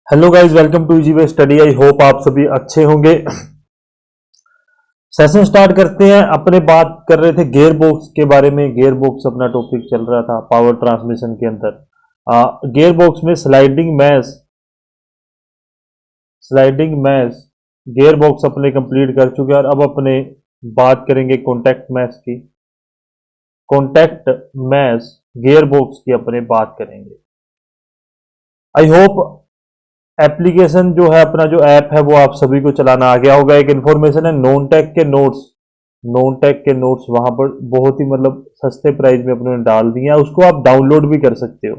Hello guys, welcome to easy way study. I hope आप सभी अच्छे होंगे। सेशन स्टार्ट करते हैं। अपने बात कर रहे थे गियर बॉक्स के बारे में। गियर बॉक्स अपना टॉपिक चल रहा था पावर ट्रांसमिशन के अंदर। गियर बॉक्स में स्लाइडिंग मैश गियर बॉक्स अपने कंप्लीट कर चुके हैं और अब अपने बात करेंगे कॉन्टैक्ट मैश की। कॉन्टैक्ट मैश गियर बॉक्स की अपने बात करेंगे। आई होप एप्लीकेशन जो है, अपना जो ऐप है वो आप सभी को चलाना आ गया होगा। एक इन्फॉर्मेशन है, नॉन टेक के नोट्स वहां पर बहुत ही मतलब सस्ते प्राइस में अपने डाल दिए हैं। उसको आप डाउनलोड भी कर सकते हो।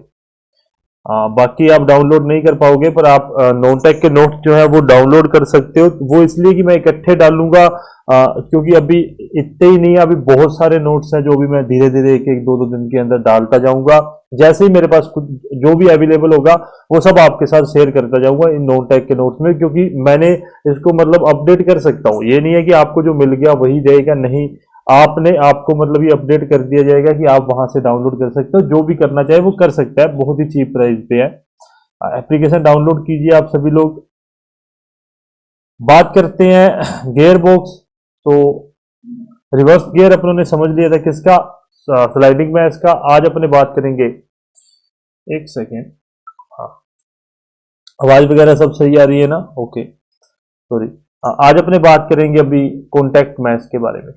बाकी आप डाउनलोड नहीं कर पाओगे, पर आप नोनटेक के नोट्स जो है वो डाउनलोड कर सकते हो। वो इसलिए कि मैं इकट्ठे डालूंगा, क्योंकि अभी इतने ही नहीं है, अभी बहुत सारे नोट्स हैं जो भी मैं धीरे धीरे एक एक दो दो दिन के अंदर डालता जाऊंगा। जैसे ही मेरे पास कुछ जो भी अवेलेबल होगा वो सब आपके साथ शेयर करता जाऊंगा इन नोनटेक के नोट्स में, क्योंकि मैंने इसको मतलब अपडेट कर सकता हूँ। ये नहीं है कि आपको जो मिल गया वही रहेगा, नहीं। आपको मतलब ये अपडेट कर दिया जाएगा कि आप वहां से डाउनलोड कर सकते हो। जो भी करना चाहे वो कर सकता है, बहुत ही चीप प्राइस पे है। एप्लीकेशन डाउनलोड कीजिए आप सभी लोग। बात करते हैं गियर बॉक्स। तो रिवर्स गियर अपनों ने समझ लिया था किसका, स्लाइडिंग में इसका। आज अपने बात करेंगे, एक सेकेंड, हाँ, आवाज वगैरह सब सही आ रही है ना? Okay, sorry. आज अपने बात करेंगे अभी कॉन्टैक्ट मैश के बारे में।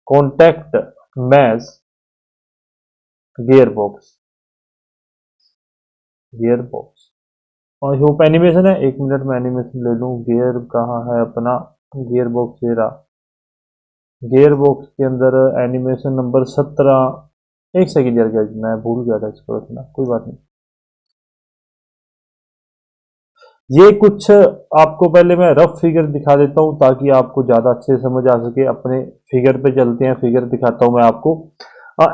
कॉन्टैक्ट मैश गियर बॉक्स और होप एनिमेशन है। एक मिनट में एनिमेशन ले लूं। गियर कहाँ है अपना? गियर बॉक्स ये रहा। गियर बॉक्स के अंदर एनिमेशन नंबर 17। एक सेकेंड यार guys, मैं भूल गया था इसको रखना, कोई बात नहीं। ये कुछ आपको पहले मैं रफ फिगर दिखा देता हूं ताकि आपको ज्यादा अच्छे से समझ आ सके। अपने फिगर पे चलते हैं, फिगर दिखाता हूं मैं आपको।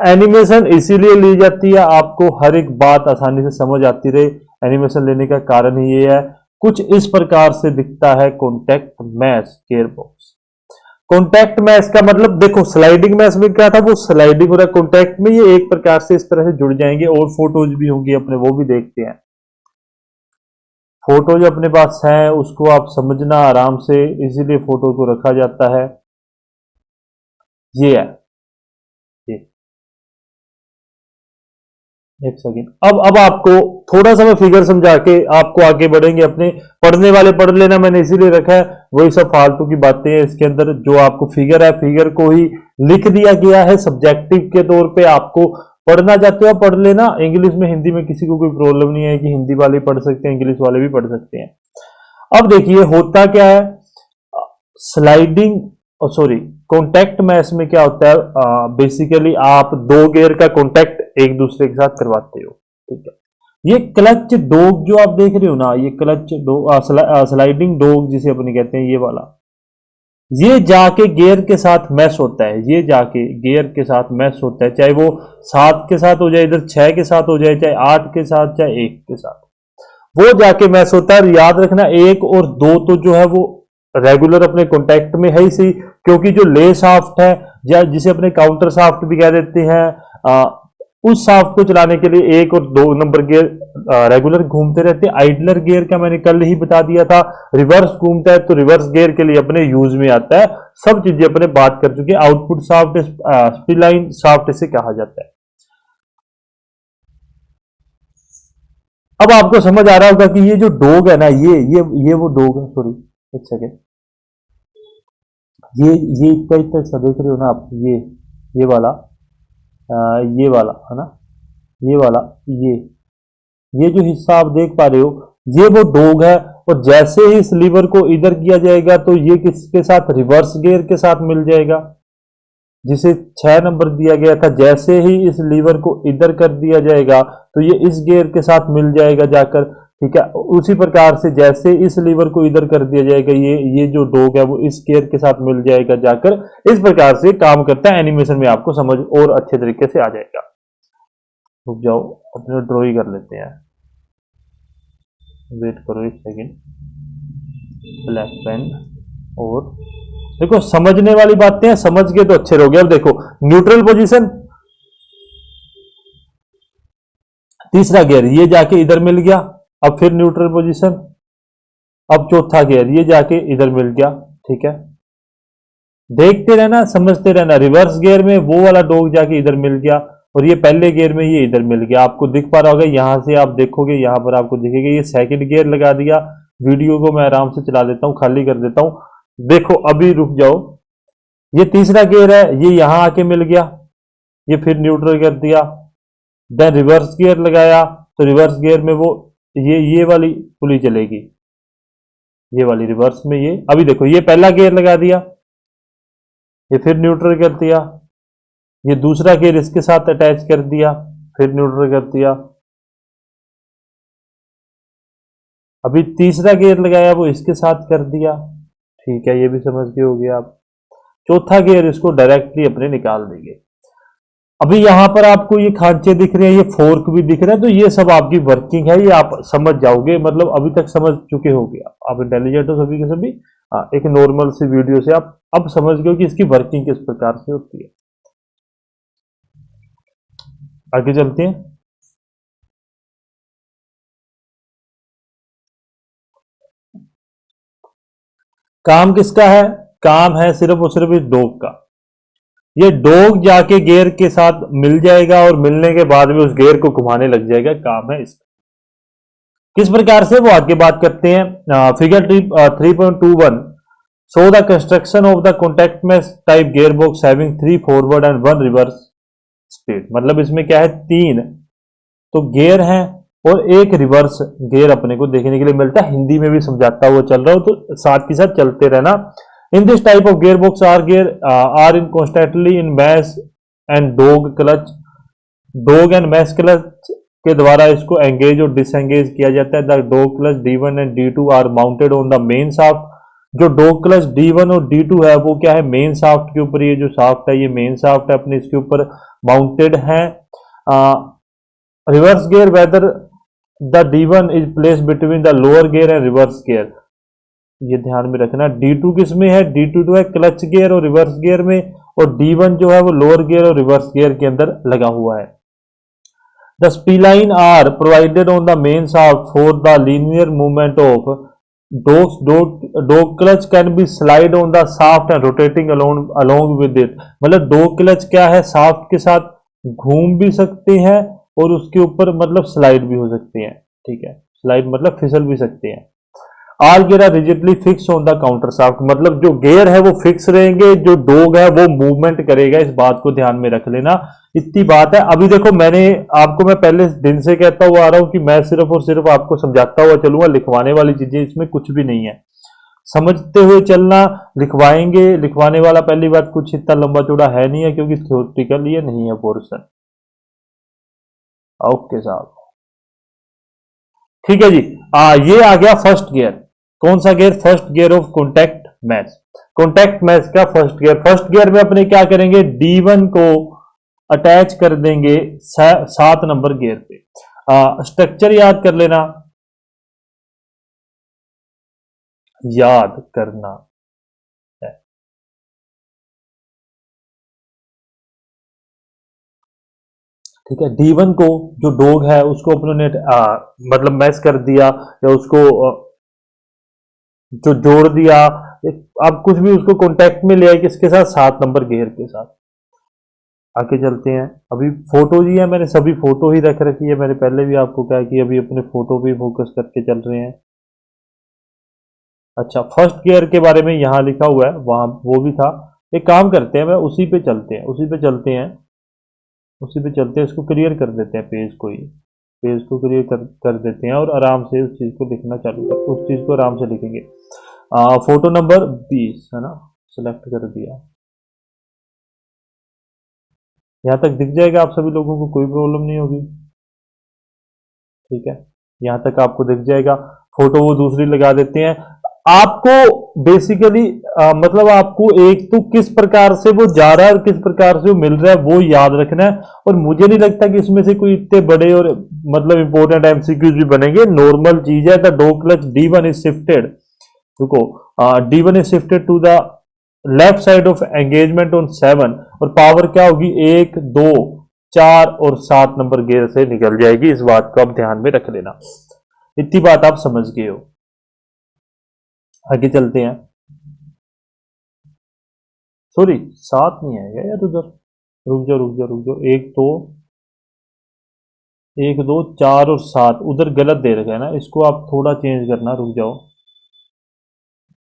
एनिमेशन इसीलिए ली जाती है, आपको हर एक बात आसानी से समझ आती रहे। एनिमेशन लेने का कारण ही ये है। कुछ इस प्रकार से दिखता है contact mesh gear box. Contact mesh का मतलब देखो, स्लाइडिंग मैश में क्या था, वो स्लाइडिंग और कॉन्टैक्ट में ये एक प्रकार से इस तरह से जुड़ जाएंगे। और फोटोज भी होंगी अपने, वो भी देखते हैं। फोटो जो अपने पास है उसको आप समझना आराम से, इसीलिए फोटो को रखा जाता है। ये है, ये एक सेकेंड। अब आपको थोड़ा सा मैं फिगर समझा के आपको आगे बढ़ेंगे। अपने पढ़ने वाले पढ़ लेना, मैंने इसीलिए रखा है। वही सब फालतू की बातें हैं इसके अंदर। जो आपको फिगर है, फिगर को ही लिख दिया गया है सब्जेक्टिव के तौर पे। आपको पढ़ना चाहते हो पढ़ लेना। इंग्लिश में, हिंदी में किसी को कोई प्रॉब्लम नहीं है कि हिंदी वाले पढ़ सकते हैं, इंग्लिश वाले भी पढ़ सकते हैं। अब देखिए होता क्या है स्लाइडिंग, सॉरी, कॉन्टैक्ट मैश में क्या होता है। बेसिकली आप दो गियर का कॉन्टैक्ट एक दूसरे के साथ करवाते हो, ठीक है। ये क्लच डोग जो आप देख रहे हो ना, ये क्लच डोग, स्लाइडिंग डोग जिसे अपने कहते हैं, ये वाला, ये जाके गियर के साथ मैश होता है। ये जाके गियर के साथ मैश होता है, चाहे वो 7 के साथ हो जाए, इधर 6 के साथ हो जाए, चाहे 8 के साथ, चाहे 1 के साथ, वो जाके मैच होता है। और याद रखना, 1 और 2 तो जो है वो रेगुलर अपने कॉन्टैक्ट में है ही सही, क्योंकि जो ले शाफ्ट है या जिसे अपने काउंटर शाफ्ट भी कह देते हैं, उस शाफ्ट को चलाने के लिए 1 और 2 नंबर गियर रेगुलर घूमते रहते हैं। आइडलर गियर का मैंने कल ही बता दिया था, रिवर्स घूमता है, तो रिवर्स गियर के लिए अपने यूज में आता है। सब चीजें अपने बात कर चुके हैं। आउटपुट शाफ्ट, स्पिलाइन शाफ्ट इसे कहा जाता है। अब आपको समझ आ रहा होगा कि ये जो डोग है ना, ये वो डोग है। सॉरी, एक सेकेंड। ये इतना सा देख रहे हो ना आप, ये वाला, ये वाला है ना, ये वाला, ये ये जो हिस्सा आप देख पा रहे हो, ये वो डोग है। और जैसे ही इस लीवर को इधर किया जाएगा तो ये किसके साथ, रिवर्स गियर के साथ मिल जाएगा, जिसे 6 नंबर दिया गया था। जैसे ही इस लीवर को इधर कर दिया जाएगा तो ये इस गियर के साथ मिल जाएगा जाकर, ठीक है। उसी प्रकार से जैसे इस लीवर को इधर कर दिया जाएगा, ये जो डोग है वो इस गियर के साथ मिल जाएगा जाकर। इस प्रकार से काम करता है। एनिमेशन में आपको समझ और अच्छे तरीके से आ जाएगा। रुक जाओ, अपने ड्रॉइंग कर लेते हैं। वेट करो एक सेकेंड। ब्लैक पेन, और देखो समझने वाली बातें हैं, समझ के तो अच्छे रहोगे। अब देखो, न्यूट्रल पोजीशन, तीसरा गियर ये जाके इधर मिल गया, अब फिर न्यूट्रल पोजीशन, अब चौथा गियर ये जाके इधर मिल गया। ठीक है, देखते रहना, समझते रहना। रिवर्स गियर में वो वाला डॉग जाके इधर मिल गया और ये पहले गियर में ये इधर मिल गया। आपको दिख पा रहा होगा, यहां से आप देखोगे, यहां पर आपको दिखेगा ये सेकंड गियर लगा दिया। वीडियो को मैं आराम से चला देता हूं, खाली कर देता हूं। देखो अभी रुक जाओ, ये तीसरा गियर है, ये यहां आके मिल गया, ये फिर न्यूट्रल कर दिया। देन रिवर्स गियर लगाया तो रिवर्स गियर में वो ये वाली पुली चलेगी, ये वाली रिवर्स में। ये अभी देखो, ये पहला गियर लगा दिया, ये फिर न्यूट्रल कर दिया, ये दूसरा गियर इसके साथ अटैच कर दिया, फिर न्यूट्रल कर दिया। अभी तीसरा गियर लगाया, वो इसके साथ कर दिया। ठीक है, ये भी समझ गए होगे आप। चौथा गियर इसको डायरेक्टली अपने निकाल देंगे। अभी यहां पर आपको ये खांचे दिख रहे हैं, ये फोर्क भी दिख रहा है, तो ये सब आपकी वर्किंग है, ये आप समझ जाओगे। मतलब अभी तक समझ चुके होगे आप इंटेलिजेंट हो सभी के सभी। एक नॉर्मल सी वीडियो से आप अब समझ गए कि इसकी वर्किंग किस प्रकार से होती है। आगे चलते हैं। काम किसका है? काम है सिर्फ और सिर्फ इस डॉग का। ये डॉग जाके गियर के साथ मिल जाएगा और मिलने के बाद में उस गियर को घुमाने लग जाएगा। काम है इसका। किस प्रकार से, वो आगे बात करते हैं। Figure 3.21 show the construction of the contact mesh type gear box having 3 forward and 1 reverse speed. मतलब इसमें क्या है, 3 तो गियर हैं और एक रिवर्स गियर अपने को देखने के लिए मिलता है। हिंदी में भी समझाता हुआ चल रहा हो तो साथ के साथ चलते रहना। In this type of gear box are in constantly in mesh and dog clutch. Dog and mesh clutch के द्वारा इसको एंगेज और डिसएंगेज किया जाता है। The dog clutch D1 and D2 are mounted on the main shaft. जो dog clutch D1 और D2 है वो क्या है, मेन शाफ्ट के ऊपर। ये जो शाफ्ट है ये मेन शाफ्ट है अपने, इसके ऊपर माउंटेड है। Reverse gear whether the D1 is place between the lower gear and reverse gear. ये ध्यान में रखना। D2 किस में है, D2 तो है क्लच गियर और रिवर्स गियर में, और D1 जो है वो लोअर गियर और रिवर्स गियर के अंदर लगा हुआ है। The spline are provided on the main shaft for the linear movement of dog clutch can be slide on the shaft and rotating along with it. मतलब डॉग क्लच क्या है, shaft के साथ घूम भी सकते हैं और उसके ऊपर मतलब स्लाइड भी हो सकते हैं। ठीक है, स्लाइड मतलब फिसल भी सकते हैं। All gear are rigidly fix on the counter shaft. मतलब जो गियर है वो फिक्स रहेंगे, जो डॉग है वो मूवमेंट करेगा। इस बात को ध्यान में रख लेना, इतनी बात है। अभी देखो मैं पहले दिन से कहता हुआ आ रहा हूं कि मैं सिर्फ और सिर्फ आपको समझाता हुआ चलूंगा, लिखवाने वाली चीजें इसमें कुछ भी नहीं है। समझते हुए चलना, लिखवाएंगे। लिखवाने वाला पहली बात कुछ इतना लंबा चौड़ा है नहीं है, क्योंकि थ्योरेटिकल ये नहीं है पोर्शन। ओके साहब, ठीक है जी। ये आ गया फर्स्ट गियर। कौन सा gear, first gear of contact mesh. Contact mesh का फर्स्ट गियर। फर्स्ट गियर में अपने क्या करेंगे, D1 को अटैच कर देंगे 7 नंबर गियर पे। स्ट्रक्चर याद कर लेना, याद करना है। ठीक है, D1 को जो डॉग है उसको अपने मतलब मैश कर दिया या उसको जो जोड़ दिया। आप कुछ भी उसको कांटेक्ट में ले आए, किसके साथ, 7 नंबर गियर के साथ। आगे चलते हैं। अभी फोटो जी है, मैंने सभी फोटो ही रख रखी है। मैंने पहले भी आपको कहा कि अभी अपने फोटो पे फोकस करके चल रहे हैं। अच्छा, फर्स्ट गियर के बारे में यहाँ लिखा हुआ है, वहां वो भी था। एक काम करते हैं, मैं उसी पे चलते हैं, इसको क्लियर कर देते हैं, पेज को क्लियर कर देते हैं और आराम से उस चीज को लिखना चालू कर, उस चीज को आराम से लिखेंगे। फोटो नंबर 20 है ना, सिलेक्ट कर दिया। यहां तक दिख जाएगा आप सभी लोगों को, कोई प्रॉब्लम नहीं होगी। ठीक है, यहां तक आपको दिख जाएगा। फोटो वो दूसरी लगा देते हैं। आपको बेसिकली मतलब आपको एक तो किस प्रकार से वो जा रहा है और किस प्रकार से वो मिल रहा है वो याद रखना है। और मुझे नहीं लगता कि इसमें से कोई इतने बड़े और मतलब इंपॉर्टेंट MCQs भी बनेंगे। नॉर्मल चीज है। The dog clutch D1 is shifted, देखो D1 is shifted to the left side of engagement on 7 और पावर क्या होगी, 1 2 4 और 7 नंबर गियर से निकल जाएगी। इस बात को आप ध्यान में रख लेना। इतनी बात आप समझ गए हो। आगे चलते हैं। सॉरी, 7 नहीं आएगा यार उधर, रुक जाओ रुक जाओ रुक जाओ, एक दो 4 और 7 उधर गलत दे रखा है ना, इसको आप थोड़ा चेंज करना, रुक जाओ।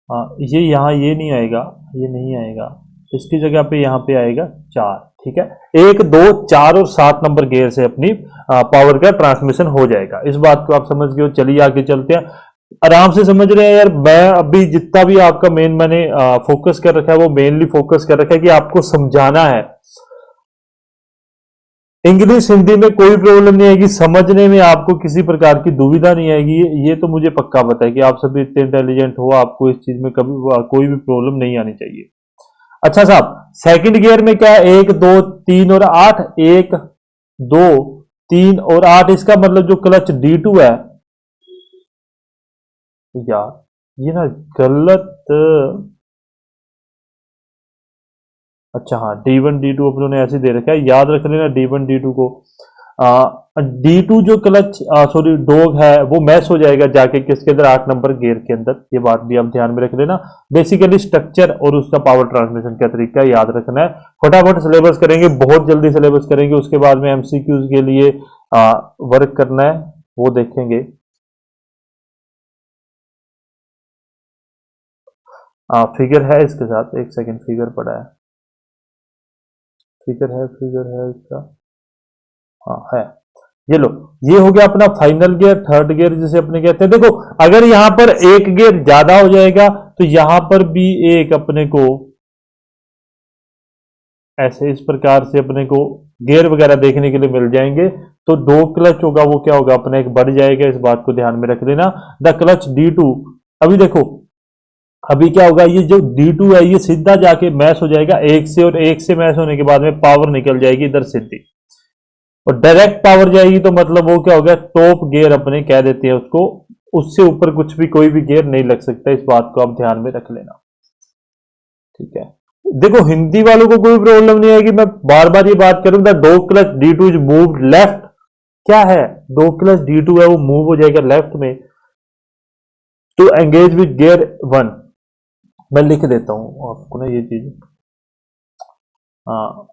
हाँ, ये यहाँ ये नहीं आएगा, ये नहीं आएगा, इसकी जगह पे यहाँ पे आएगा 4। ठीक है, 1 2 4 और 7 नंबर गियर से अपनी पावर का ट्रांसमिशन हो जाएगा। इस बात को आप समझ गए हो। चलिए आगे चलते हैं। आराम से समझ रहे हैं यार। मैं अभी जितना भी आपका मेन मैंने फोकस कर रखा है वो मेनली फोकस कर रखा है कि आपको समझाना है। इंग्लिश हिंदी में कोई प्रॉब्लम नहीं आएगी, समझने में आपको किसी प्रकार की दुविधा नहीं आएगी, ये तो मुझे पक्का पता है कि आप सभी इतने इंटेलिजेंट हो, आपको इस चीज में कभी कोई भी प्रॉब्लम नहीं आनी चाहिए। अच्छा साहब, सेकंड गियर में क्या है, 1 2 3 और 8, 1 2 3 और 8, इसका मतलब जो क्लच D2 है यार, ये ना गलत। अच्छा हाँ, D1 D2 अपनों ने ऐसे दे रखा है, याद रख लेना D1 D2 को। D2 जो क्लच सॉरी डॉग है वो मैच हो जाएगा जाके किसके अंदर, 8 नंबर गियर के अंदर। ये बात भी आप ध्यान में रख लेना। बेसिकली स्ट्रक्चर और उसका पावर ट्रांसमिशन का तरीका याद रखना है। फटाफट सिलेबस करेंगे, बहुत जल्दी सिलेबस करेंगे, उसके बाद में MCQs के लिए वर्क करना है, वो देखेंगे। फिगर है इसके साथ, एक सेकेंड, फिगर पड़ा है, फिगर है इसका, हाँ है। ये लो, ये हो गया अपना फाइनल गियर, थर्ड गियर जिसे अपने कहते हैं। देखो, अगर यहां पर एक गियर ज्यादा हो जाएगा तो यहां पर भी एक अपने को ऐसे इस प्रकार से अपने को गियर वगैरह देखने के लिए मिल जाएंगे। तो दो क्लच होगा वो क्या होगा अपना, एक बढ़ जाएगा, इस बात को ध्यान में रख लेना। द क्लच D2, अभी देखो, अभी क्या होगा, ये जो D2 है ये सीधा जाके मैच हो जाएगा एक से, और एक से मैच होने के बाद में पावर निकल जाएगी इधर सीधी, और डायरेक्ट पावर जाएगी, तो मतलब वो क्या हो गया, टॉप गियर अपने कह देते हैं उसको, उससे ऊपर कुछ भी कोई भी गियर नहीं लग सकता। इस बात को आप ध्यान में रख लेना। ठीक है, देखो हिंदी वालों को कोई प्रॉब्लम नहीं आएगी, मैं बार बार ये बात करूंगा, dog clutch D2 is move left, क्या है, डो क्लच D2 है वो मूव हो जाएगा लेफ्ट में टू एंगेज विद गियर 1। मैं लिख देता हूं आपको ना ये चीज, हाँ,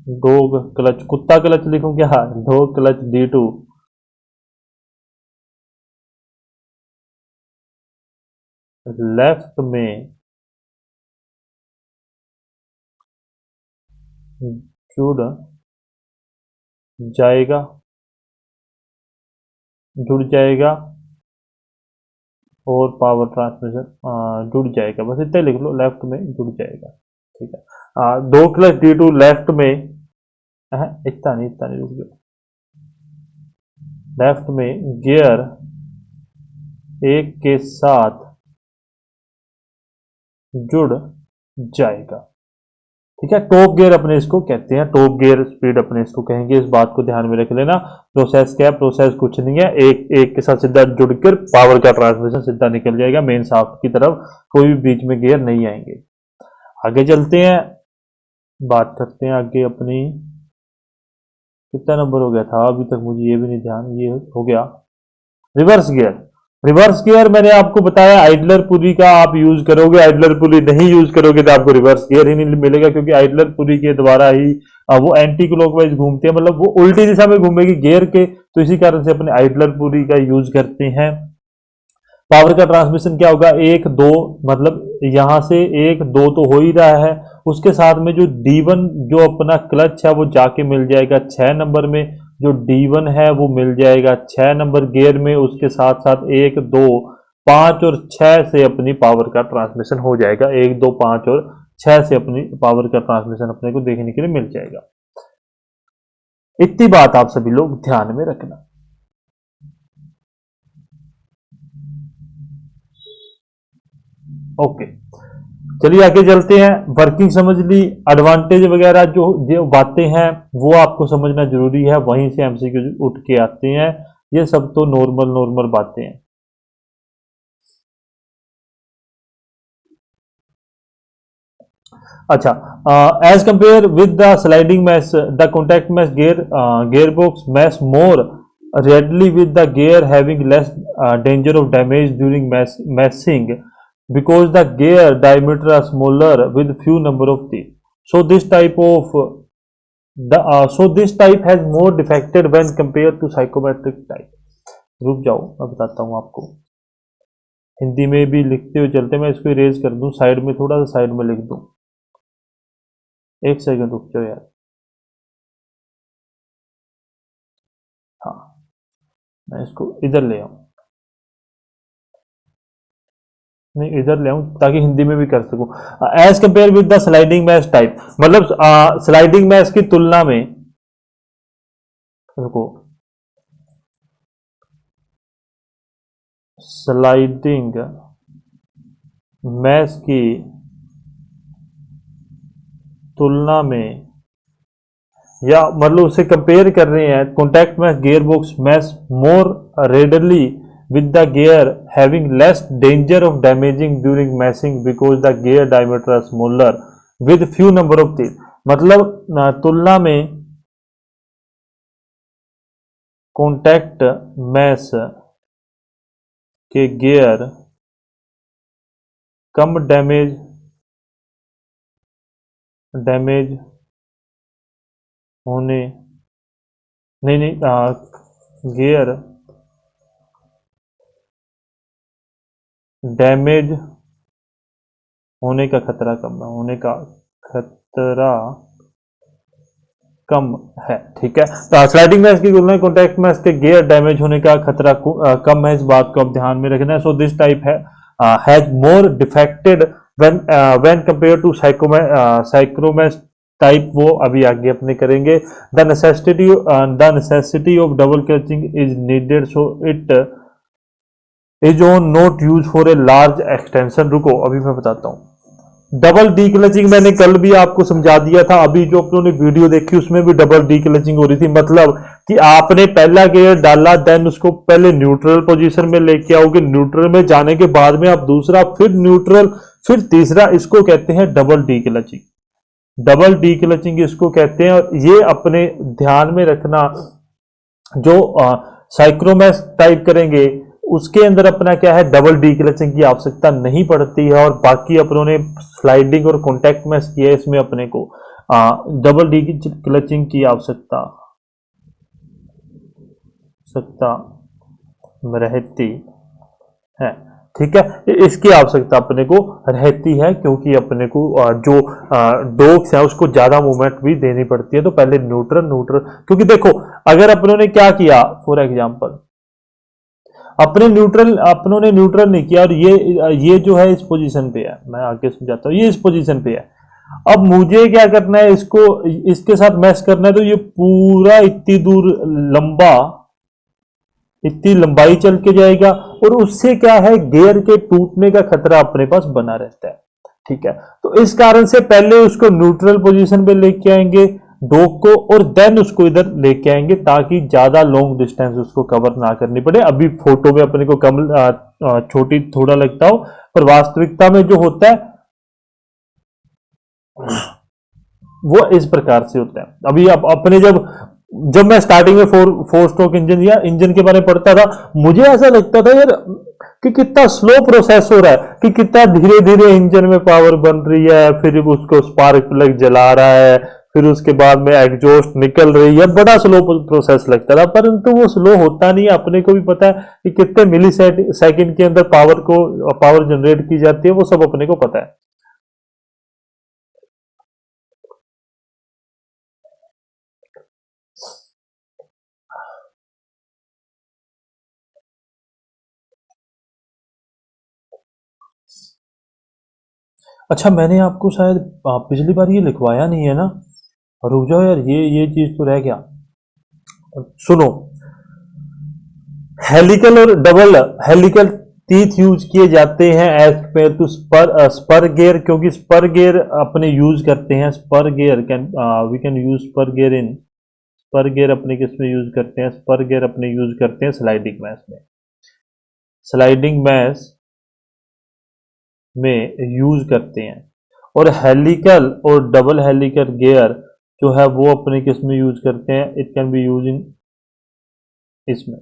डॉग क्लच, कुत्ता क्लच लिखूं क्या, डॉग क्लच D2 लेफ्ट में जुड़ जाएगा, जुड़ जाएगा, और पावर ट्रांसमिशन जुड़ जाएगा, बस इतना लिख लो, लेफ्ट में जुड़ जाएगा। ठीक है, दो क्लच D2 लेफ्ट में, इतना नहीं रुक जाओ, लेफ्ट में गियर एक के साथ जुड़ जाएगा। ठीक है, टॉप गियर अपने इसको कहते हैं, टॉप गियर स्पीड अपने इसको कहेंगे, इस बात को ध्यान में रख लेना। प्रोसेस क्या है, प्रोसेस कुछ नहीं है, एक के साथ सीधा जुड़कर पावर का ट्रांसमिशन सीधा निकल जाएगा मेन शाफ्ट की तरफ, कोई भी बीच में गियर नहीं आएंगे। आगे चलते हैं, बात करते हैं आगे अपनी, कितना नंबर हो गया था अभी तक मुझे ये भी नहीं ध्यान, ये हो गया रिवर्स गियर। रिवर्स गियर मैंने आपको बताया आइडलर पुली का आप यूज करोगे, आइडलर पुली नहीं यूज करोगे तो आपको रिवर्स गियर ही नहीं मिलेगा, क्योंकि आइडलर पुली के द्वारा ही वो एंटी क्लॉकवाइज घूमते हैं, मतलब वो उल्टी दिशा में घूमेगी गियर के, तो इसी कारण से अपने आइडलर पुली का यूज करते हैं। पावर का ट्रांसमिशन क्या होगा, एक दो, मतलब यहां से एक दो तो हो ही रहा है, उसके साथ में जो D1 जो अपना क्लच है वो जाके मिल जाएगा 6 नंबर में, जो D1 है वो मिल जाएगा 6 नंबर गियर में, उसके साथ साथ 1 2 5 और 6 से अपनी पावर का ट्रांसमिशन हो जाएगा, 1 2 5 और 6 से अपनी पावर का ट्रांसमिशन अपने को देखने के लिए मिल जाएगा। इतनी बात आप सभी लोग ध्यान में रखना। ओके, चलिए आगे चलते हैं। वर्किंग समझ ली, एडवांटेज वगैरह जो बातें हैं वो आपको समझना जरूरी है, वहीं से MCQ उठ के आते हैं, ये सब तो नॉर्मल नॉर्मल बातें हैं। अच्छा, as compare with the sliding mesh the contact mesh gear box mesh more readily with the gear having less danger of damage during meshing because the gear diameter are smaller with few number of teeth. So this type of this type has more defected when compared to psychometric type. रुक जाओ, मैं बताता हूँ आपको। हिंदी में भी लिखते हुए चलते, मैं इसको इरेज कर दूं, साइड में थोड़ा सा साइड में लिख दूं। एक सेकंड रुक जाओ यार। हाँ, मैं इसको इधर ले आऊं, नहीं इधर ले आऊं ताकि हिंदी में भी कर सकूं। As compare with the sliding mesh type, मतलब स्लाइडिंग मैश की तुलना में, रुको, स्लाइडिंग मैश की तुलना में, या मतलब उसे कंपेयर कर रहे हैं, contact mesh gear box mesh more readily with the gear having less danger of damaging during meshing because the gear diameter is smaller with few number of teeth। मतलब तुलना में कॉन्टैक्ट मैश के gear कम damage होने, नहीं gear damage होने का खतरा कम है। ठीक है, तो स्लाइडिंग मैश की तुलना में कॉन्टैक्ट मैश के गियर डैमेज होने का खतरा कम है, इस बात को आप ध्यान में रखना है। So this type has more defected when compare to synchromesh type, वो अभी आगे अपने करेंगे। The necessity of double clutching is needed, so it is on not use for a large extension. रुको, अभी मैं बताता हूं। डबल डी क्लचिंग मैंने कल भी आपको समझा दिया था, अभी जो अपनों ने वीडियो देखी उसमें भी डबल डी क्लचिंग हो रही थी। मतलब कि आपने पहला गियर डाला, देन उसको पहले न्यूट्रल पोजीशन में लेके आओगे, न्यूट्रल में जाने के बाद में आप दूसरा, फिर न्यूट्रल, फिर तीसरा, इसको कहते हैं double D clutching. Double D clutching इसको कहते हैं। और ये अपने ध्यान में रखना, जो साइक्रोमैश टाइप करेंगे उसके अंदर अपना क्या है, डबल डी क्लचिंग की आवश्यकता नहीं पड़ती है। और बाकी अपनों ने स्लाइडिंग और कॉन्टैक्ट मैश किया है, इसमें अपने को डबल डी क्लचिंग की आवश्यकता रहती है। ठीक है, इसकी आवश्यकता अपने को रहती है, क्योंकि अपने को जो डोक्स है उसको ज्यादा मूवमेंट भी देनी पड़ती है। तो पहले न्यूट्रल, क्योंकि देखो अगर अपनों ने क्या किया, फॉर एग्जांपल अपनों ने न्यूट्रल नहीं किया और ये जो है इस पोजीशन पे है, मैं आगे समझाता हूं, ये इस पोजीशन पे है। अब मुझे क्या करना है, इसको इसके साथ मैश करना है, तो ये पूरा इतनी लंबाई चल के जाएगा, और उससे क्या है, गियर के टूटने का खतरा अपने पास बना रहता है। ठीक है, तो इस कारण से पहले उसको न्यूट्रल पोजीशन पे लेके आएंगे डोक को, और देन उसको इधर लेके आएंगे, ताकि ज्यादा लॉन्ग डिस्टेंस उसको कवर ना करनी पड़े। अभी फोटो में अपने को कम छोटी थोड़ा लगता हो, पर वास्तविकता में जो होता है वो इस प्रकार से होता है। अभी आप अपने जब मैं स्टार्टिंग में फोर स्ट्रोक इंजन या इंजन के बारे में पढ़ता था, मुझे ऐसा लगता था यार कि कितना स्लो प्रोसेस हो रहा है, कि कितना धीरे धीरे इंजन में पावर बन रही है, फिर उसको स्पार्क प्लग जला रहा है, फिर उसके बाद में एग्जॉस्ट निकल रही है, बड़ा स्लो प्रोसेस लगता था। परंतु वो स्लो होता नहीं है, अपने को भी पता है कि कितने मिली सेकेंड के अंदर पावर जनरेट की जाती है, वो सब अपने को पता है। अच्छा, मैंने आपको शायद पिछली बार ये लिखवाया नहीं है ना, रुक जाओ यार, ये चीज तो रह गया। सुनो, हेलिकल और डबल हेलिकल टीथ यूज किए जाते हैं as compare to spur gear, क्योंकि स्पर गियर अपने यूज करते हैं, spur gear we can use spur gear अपने किसमें यूज करते हैं, स्पर गियर अपने यूज करते हैं स्लाइडिंग मैश में, स्लाइडिंग मैश में यूज करते हैं। और हेलिकल और डबल हेलिकल गियर जो है वो अपने किस में यूज करते हैं, it can be use in इसमें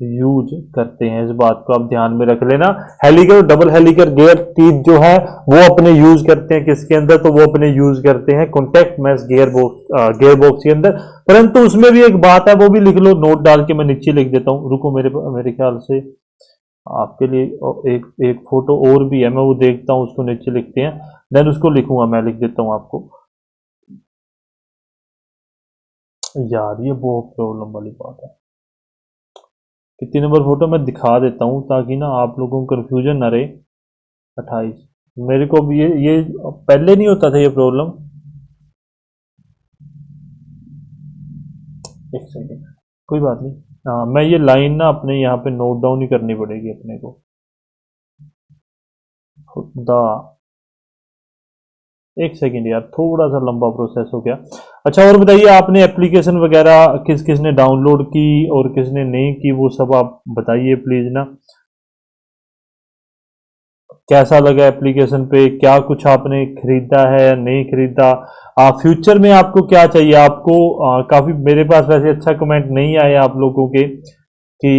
यूज करते हैं। इस बात को आप ध्यान में रख लेना। हेलिकल और डबल हेलिकल गियर टीथ जो है वो अपने यूज करते हैं किसके अंदर, तो वो अपने यूज करते हैं कॉन्टैक्ट मैश गियर बॉक्स के अंदर। परंतु उसमें भी एक बात है, वो भी लिख लो, नोट डाल के मैं नीचे लिख देता हूं। रुको, मेरे ख्याल से आपके लिए एक एक फोटो और भी है, मैं वो देखता हूँ, उसको नीचे लिखते हैं, देन उसको लिखूंगा, मैं लिख देता हूँ आपको। यार ये बहुत प्रॉब्लम वाली बात है। कितनी नंबर फोटो मैं दिखा देता हूँ ताकि ना आप लोगों को कंफ्यूजन ना रहे। 28। मेरे को भी ये पहले नहीं होता था ये प्रॉब्लम। एक सेकेंड, कोई बात नहीं। हाँ, मैं ये लाइन ना अपने यहाँ पे नोट डाउन ही करनी पड़ेगी अपने को। खुदा, एक सेकेंड यार, थोड़ा सा लंबा प्रोसेस हो गया। अच्छा, और बताइए, आपने एप्लीकेशन वगैरह किस किस ने डाउनलोड की और किसने नहीं की, वो सब आप बताइए प्लीज ना। कैसा लगा एप्लीकेशन पे, क्या कुछ आपने खरीदा है या नहीं खरीदा, फ्यूचर में आपको क्या चाहिए। आपको काफी मेरे पास वैसे अच्छा कमेंट नहीं आए आप लोगों के कि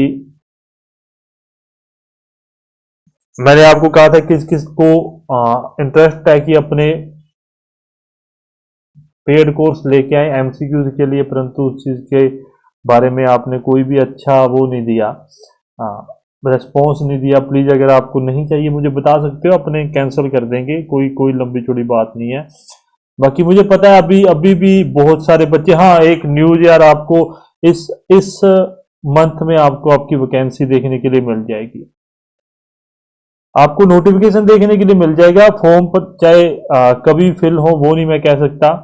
मैंने आपको कहा था किस किस को इंटरेस्ट है कि अपने पेड कोर्स लेके आए एमसीक्यूज के लिए, परंतु उस चीज के बारे में आपने कोई भी अच्छा वो नहीं दिया, रेस्पॉन्स नहीं दिया। प्लीज अगर आपको नहीं चाहिए मुझे बता सकते हो, अपने कैंसिल कर देंगे, कोई कोई लंबी चौड़ी बात नहीं है। बाकी मुझे पता है अभी अभी भी बहुत सारे बच्चे, हाँ एक न्यूज यार, आपको इस मंथ में आपको आपकी वैकेंसी देखने के लिए मिल जाएगी। आपको नोटिफिकेशन देखने के लिए मिल जाएगा फॉर्म पर, चाहे कभी फिल हो वो नहीं मैं कह सकता,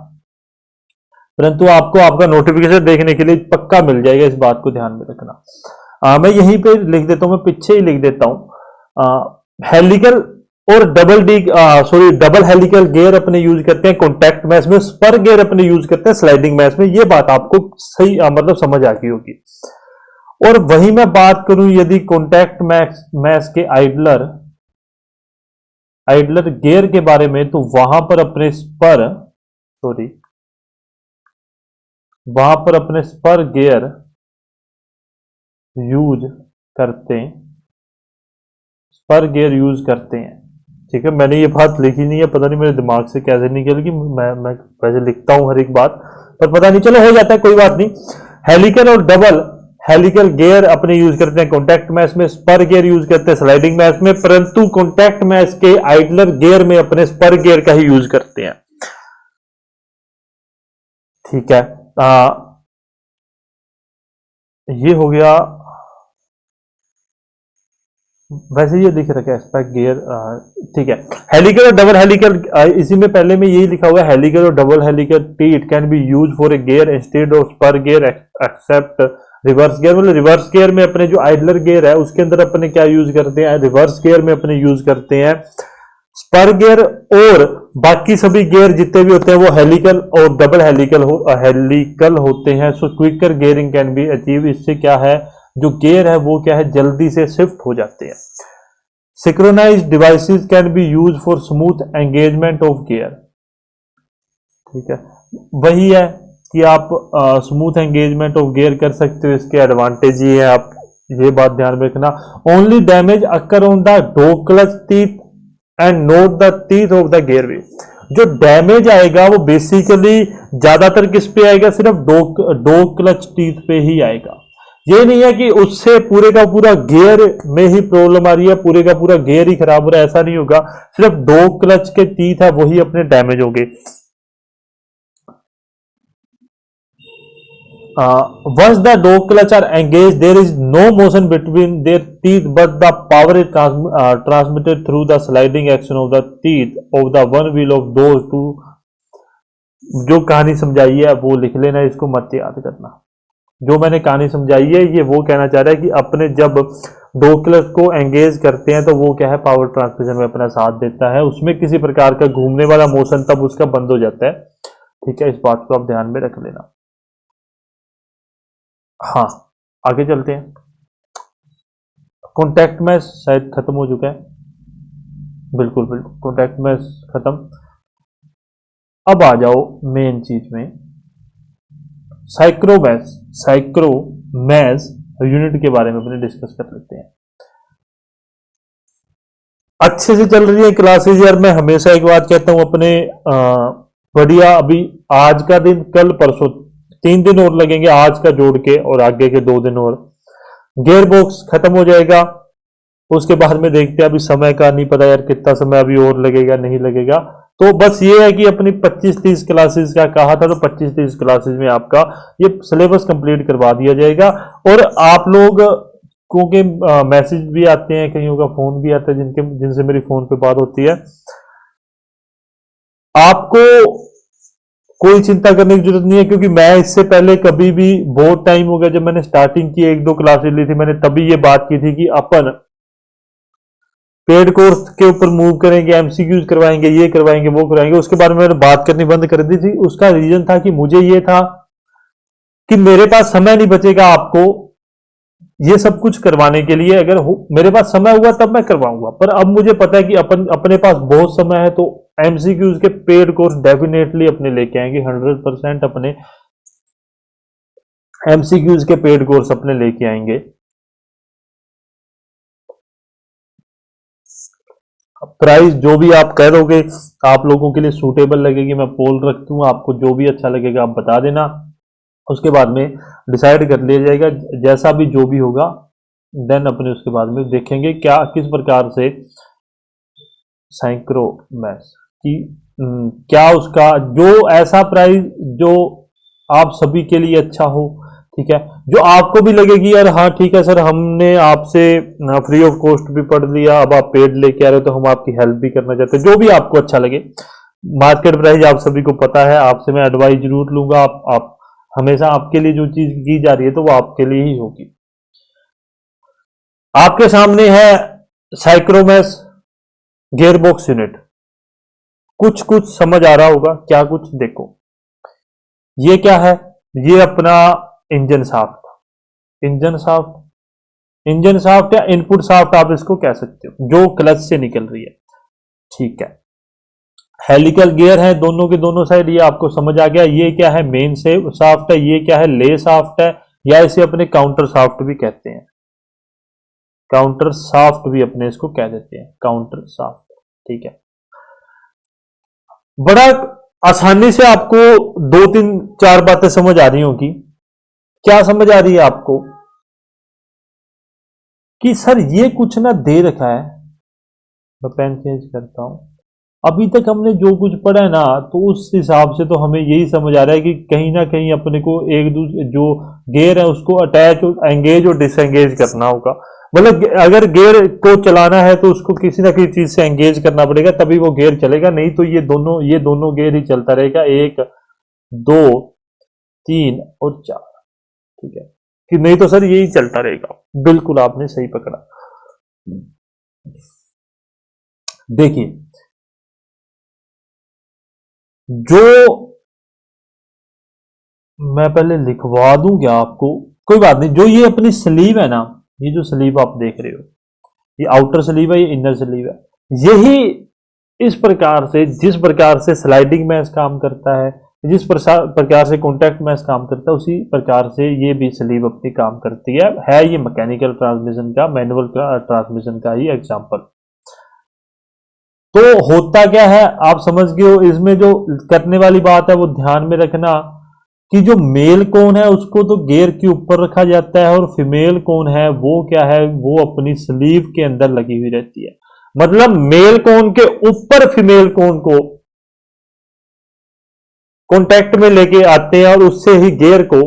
परंतु आपको आपका नोटिफिकेशन देखने के लिए पक्का मिल जाएगा। इस बात को ध्यान में रखना। मैं यहीं पे लिख देता हूं, मैं पीछे ही लिख देता हूं। हेलिकल और डबल हेलिकल गियर अपने यूज करते हैं कॉन्टैक्ट मैश में, स्पर गियर अपने यूज करते हैं स्लाइडिंग मैश में। ये बात आपको सही मतलब समझ आ गई होगी। और वही मैं बात करूं यदि कॉन्टैक्ट मैश के आइडलर गियर के बारे में, तो वहां पर अपने स्पर गियर यूज करते हैं, स्पर गियर यूज करते हैं। ठीक है, मैंने ये बात लिखी नहीं है, पता नहीं मेरे दिमाग से कैसे निकल गई। मैं वैसे लिखता हूं हर एक बात, पर पता नहीं, चलो हो जाता है, कोई बात नहीं। हेलिकल और डबल हेलिकल गियर अपने यूज करते हैं कॉन्टैक्ट मैश में, स्पर गियर यूज करते हैं स्लाइडिंग मैश में, परंतु कॉन्टैक्ट मैश के आइडलर गियर में अपने स्पर गियर का ही यूज करते हैं। ठीक है, ये हो गया। वैसे ये दिख रखा है स्पेक गियर, ठीक है। हेलिकल और डबल हेलिकल, इसी में पहले में यही लिखा हुआ है, हेलिकल और double helical T it can be use for a gear instead of spur gear except reverse gear. मतलब रिवर्स गियर में अपने जो आइडलर गियर है उसके अंदर अपने क्या यूज करते हैं, रिवर्स गियर में अपने यूज करते हैं स्पर गियर, और बाकी सभी गियर जितने भी होते हैं वो हेलिकल और डबल हेलिकल होते हैं। So quicker gearing can be achieve. इससे क्या है, जो गियर है वो क्या है, जल्दी से शिफ्ट हो जाते हैं। Synchronized devices can be use for smooth engagement of gear. ठीक है, वही है कि आप स्मूथ एंगेजमेंट ऑफ गियर कर सकते हो, इसके एडवांटेज ही है, आप ये बात ध्यान में रखना। Only damage occur on the dog clutch teeth and not the teeth of the gear wheel. जो डैमेज आएगा वो बेसिकली ज्यादातर किस पे आएगा, सिर्फ डो क्लच टीथ पे ही आएगा। ये नहीं है कि उससे पूरे का पूरा गियर में ही प्रॉब्लम आ रही है, पूरे का पूरा गियर ही खराब हो रहा है, ऐसा नहीं होगा। सिर्फ डो क्लच के टीथ है वही अपने डैमेज होंगे। Once the dog clutch are engaged, there is no motion between their teeth, but the power is transmitted through the sliding action of the teeth of the one wheel of those two। जो कहानी समझाई है वो लिख लेना, इसको मत याद करना। जो मैंने कहानी समझाई है ये वो कहना चाह रहा है कि अपने जब डॉग क्लच को एंगेज करते हैं तो वो क्या है, पावर ट्रांसमिशन में अपना साथ देता है, उसमें किसी प्रकार का घूमने वाला मोशन तब उसका बंद हो जाता है। ठीक है, इस बात को आप ध्यान में रख लेना। हाँ, आगे चलते हैं। कॉन्टैक्ट मैच शायद खत्म हो चुका है, बिल्कुल बिल्कुल कॉन्टैक्ट मैच खत्म। अब आ जाओ मेन चीज में, साइक्रो मैच। साइक्रो मैथ्स यूनिट के बारे में अपने डिस्कस कर लेते हैं। अच्छे से चल रही है क्लासेस यार। मैं हमेशा एक बात कहता हूं अपने बढ़िया, अभी आज का दिन, कल परसों 3 दिन और लगेंगे, आज का जोड़ के और आगे के 2 दिन और गियर बॉक्स खत्म हो जाएगा। उसके बाद में देखते हैं, अभी समय का नहीं पता यार कितना समय अभी और लगेगा नहीं लगेगा। तो बस ये है कि अपनी 25-30 क्लासेस का कहा था, तो 25-30 क्लासेस में आपका ये सिलेबस कंप्लीट करवा दिया जाएगा। और आप लोग क्योंकि मैसेज भी आते हैं, कईयों का फोन भी आता है, जिनसे मेरी फोन पे बात होती है, आपको कोई चिंता करने की जरूरत नहीं है। क्योंकि मैं इससे पहले कभी भी, बहुत टाइम हो गया जब मैंने स्टार्टिंग की 1-2 क्लासेस ली थी, मैंने तभी ये बात की थी कि अपन पेड कोर्स के ऊपर मूव करेंगे, एमसीक्यूज करवाएंगे, ये करवाएंगे, वो करवाएंगे। उसके बारे में मैंने बात करनी बंद कर दी थी। उसका रीजन था कि मुझे ये था कि मेरे पास समय नहीं बचेगा आपको ये सब कुछ करवाने के लिए। अगर मेरे पास समय हुआ तब मैं करवाऊंगा, पर अब मुझे पता है कि अपने पास बहुत समय है, तो एमसीक्यूज के पेड कोर्स डेफिनेटली अपने लेके आएंगे। 100% अपने एमसीक्यूज के पेड कोर्स अपने लेके आएंगे। प्राइस जो भी आप कह दोगे आप लोगों के लिए सूटेबल लगेगी, मैं पोल रख दूंगा, आपको जो भी अच्छा लगेगा आप बता देना। उसके बाद में डिसाइड कर लिया जाएगा, जैसा भी जो भी होगा देन अपने उसके बाद में देखेंगे क्या किस प्रकार से साइक्रोमैक्स की क्या उसका जो ऐसा प्राइस जो आप सभी के लिए अच्छा हो, ठीक है, जो आपको भी लगेगी यार हाँ ठीक है सर, हमने आपसे फ्री ऑफ कॉस्ट भी पढ़ लिया, अब आप पेड लेके आ रहे हो तो हम आपकी हेल्प भी करना चाहते हैं। जो भी आपको अच्छा लगे, मार्केट प्राइस आप सभी को पता है, आपसे मैं एडवाइस जरूर लूंगा। आप हमेशा आपके लिए जो चीज की जा रही है तो वो आपके लिए ही होगी। आपके सामने है साइक्रोमैक्स गियरबॉक्स यूनिट। कुछ कुछ समझ आ रहा होगा क्या, कुछ देखो ये क्या है, ये अपना इंजन शाफ्ट, इंजन शाफ्ट या इनपुट शाफ्ट आप इसको कह सकते हो, जो क्लच से निकल रही है, ठीक है। हेलिकल गियर है दोनों के दोनों साइड, ये आपको समझ आ गया। ये क्या है, मेन से शाफ्ट है। ये क्या है, ले शाफ्ट है, या इसे अपने काउंटर शाफ्ट भी कहते हैं, काउंटर शाफ्ट भी अपने इसको कह देते हैं, काउंटर शाफ्ट, ठीक है। बड़ा आसानी से आपको 2-3-4 बातें समझ आ रही होंगी। क्या समझ आ रही है आपको कि सर ये कुछ ना दे रखा है, मैं पेन चेंज करता हूं। अभी तक हमने जो कुछ पढ़ा है ना, तो उस हिसाब से तो हमें यही समझ आ रहा है कि कहीं ना कहीं अपने को एक दूसरे जो गेयर है उसको अटैच एंगेज और डिसएंगेज करना होगा। मतलब अगर गेयर को चलाना है तो उसको किसी ना किसी चीज से एंगेज करना पड़ेगा, तभी वो गेयर चलेगा, नहीं तो ये दोनों गेयर ही चलता रहेगा, 1 2 3 और 4, ठीक है, कि नहीं तो सर यही चलता रहेगा। बिल्कुल आपने सही पकड़ा। देखिए जो मैं पहले लिखवा दूं क्या आपको, कोई बात नहीं। जो ये अपनी स्लीव है ना, ये जो स्लीव आप देख रहे हो, ये आउटर स्लीव है, ये इनर स्लीव है। यही इस प्रकार से, जिस प्रकार से स्लाइडिंग मैश काम करता है, जिस प्रकार से कॉन्टैक्ट मैश काम करता है, उसी प्रकार से ये भी स्लीव अपनी काम करती है ये मैकेनिकल ट्रांसमिशन का, मैनुअल ट्रांसमिशन का ही एग्जांपल। तो होता क्या है आप समझ गए हो। इसमें जो करने वाली बात है वो ध्यान में रखना कि जो मेल कोन है उसको तो गियर के ऊपर रखा जाता है, और फीमेल कोन है वो क्या है, वो अपनी स्लीव के अंदर लगी हुई रहती है। मतलब मेल कोन के ऊपर फीमेल कोन को कॉन्टैक्ट में लेके आते हैं और उससे ही गियर को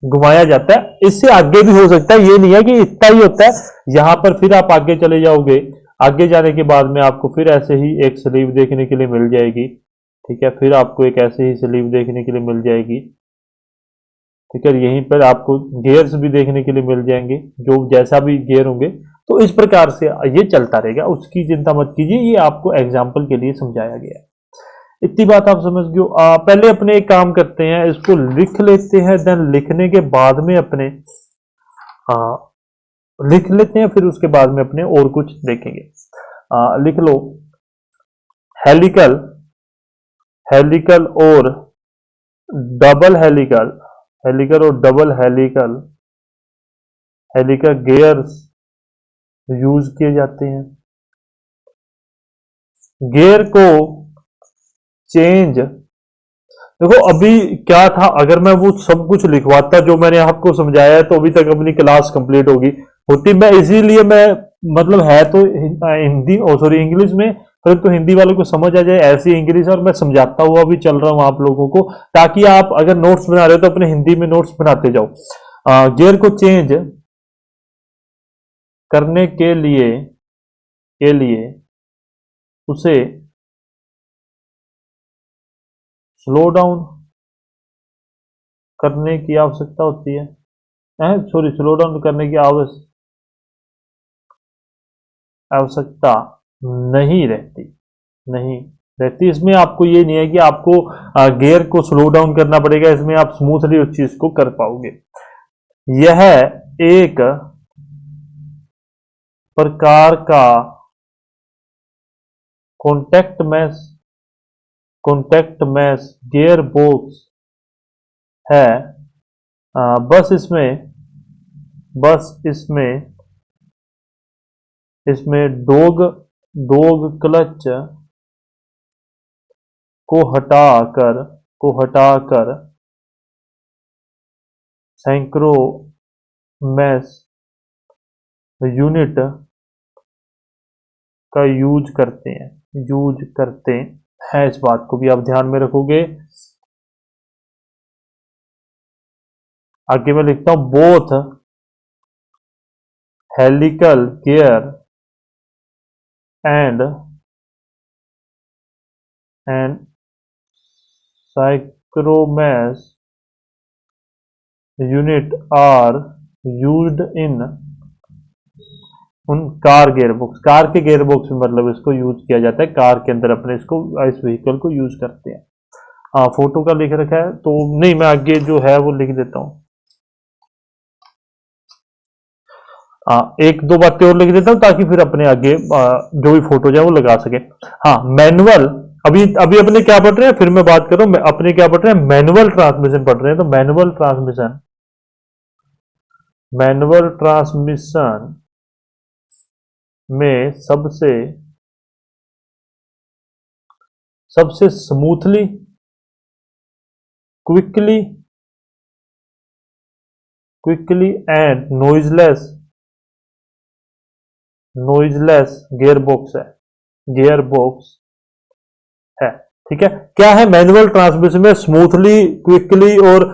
घुमाया जाता है। इससे आगे भी हो सकता है, ये नहीं है कि इतना ही होता है। यहां पर फिर आप आगे चले जाओगे, आगे जाने के बाद में आपको फिर ऐसे ही एक स्लीव देखने के लिए मिल जाएगी, ठीक है, फिर आपको एक ऐसे ही स्लीव देखने के लिए मिल जाएगी, ठीक है। यहीं पर आपको गियर्स भी देखने के लिए मिल जाएंगे, जो जैसा भी गियर होंगे। तो इस प्रकार से ये चलता रहेगा, उसकी चिंता मत कीजिए, ये आपको एग्जाम्पल के लिए समझाया गया है। इतनी बात आप समझ गए। पहले अपने एक काम करते हैं, इसको लिख लेते हैं, देन लिखने के बाद में अपने आ, लिख लेते हैं, फिर उसके बाद में अपने और कुछ देखेंगे। लिख लो, हेलिकल, हेलिकल और डबल हेलिकल, हेलिकल और डबल हेलिकल हेलिका गियर्स यूज किए जाते हैं। गियर को चेंज, देखो अभी क्या था, अगर मैं वो सब कुछ लिखवाता जो मैंने आपको समझाया है तो अभी तक अपनी क्लास कंप्लीट होगी होती। मैं इसीलिए मैं मतलब है तो हिंदी सॉरी इंग्लिश में, परंतु तो हिंदी वालों को समझ आ जाए ऐसी इंग्लिश, और मैं समझाता हुआ भी चल रहा हूं आप लोगों को, ताकि आप अगर नोट्स बना रहे हो तो अपने हिंदी में नोट्स बनाते जाओ। गियर को चेंज करने के लिए उसे स्लो डाउन करने की आवश्यकता होती है, सॉरी स्लो डाउन करने की आवश्यकता नहीं रहती, नहीं रहती। इसमें आपको ये नहीं है कि आपको गियर को स्लो डाउन करना पड़ेगा, इसमें आप स्मूथली उस चीज को कर पाओगे। यह एक प्रकार का कॉन्टैक्ट मैस गियर बॉक्स है। बस इसमें डोग डोग क्लच को हटाकर सैंक्रोमैस यूनिट का यूज करते हैं। इस बात को भी आप ध्यान में रखोगे। आगे मैं लिखता हूं both helical gear and synchromesh unit are used in उन कार गियरबॉक्स, कार के गियरबॉक्स में मतलब इसको यूज किया जाता है, कार के अंदर अपने इसको इस व्हीकल को यूज करते हैं। हाँ फोटो का लिख रखा है तो नहीं, मैं आगे जो है वो लिख देता हूँ। एक दो बातें और लिख देता हूँ ताकि फिर अपने आगे जो भी फोटो है वो लगा सके। हाँ मैनुअल, अभी अभी अपने क्या पढ़ रहे हैं, फिर मैं बात कर रहा हूँ अपने क्या पढ़ रहे हैं, मैनुअल ट्रांसमिशन पढ़ रहे हैं। तो मैनुअल ट्रांसमिशन में सबसे smoothly, quickly and noiseless gearbox है। ठीक है, क्या है मैनुअल ट्रांसमिशन में स्मूथली, क्विकली और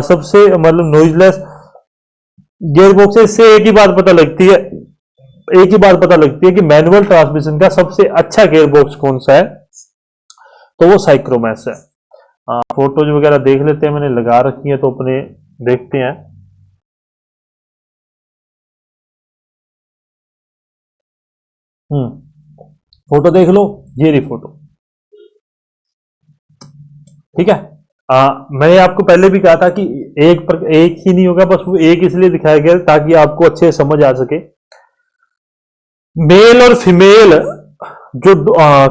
सबसे मतलब नॉइजलेस गियरबॉक्स है। इससे एक ही बात पता लगती है कि मैनुअल ट्रांसमिशन का सबसे अच्छा गियरबॉक्स कौन सा है, तो वो साइक्रोमैस है। फोटोज वगैरह देख लेते हैं, मैंने लगा रखी है तो अपने देखते हैं। फोटो देख लो, ये रही फोटो। ठीक है, मैंने आपको पहले भी कहा था कि एक ही नहीं होगा, बस वो एक इसलिए दिखाया गया ताकि आपको अच्छे से समझ आ सके। मेल और फीमेल जो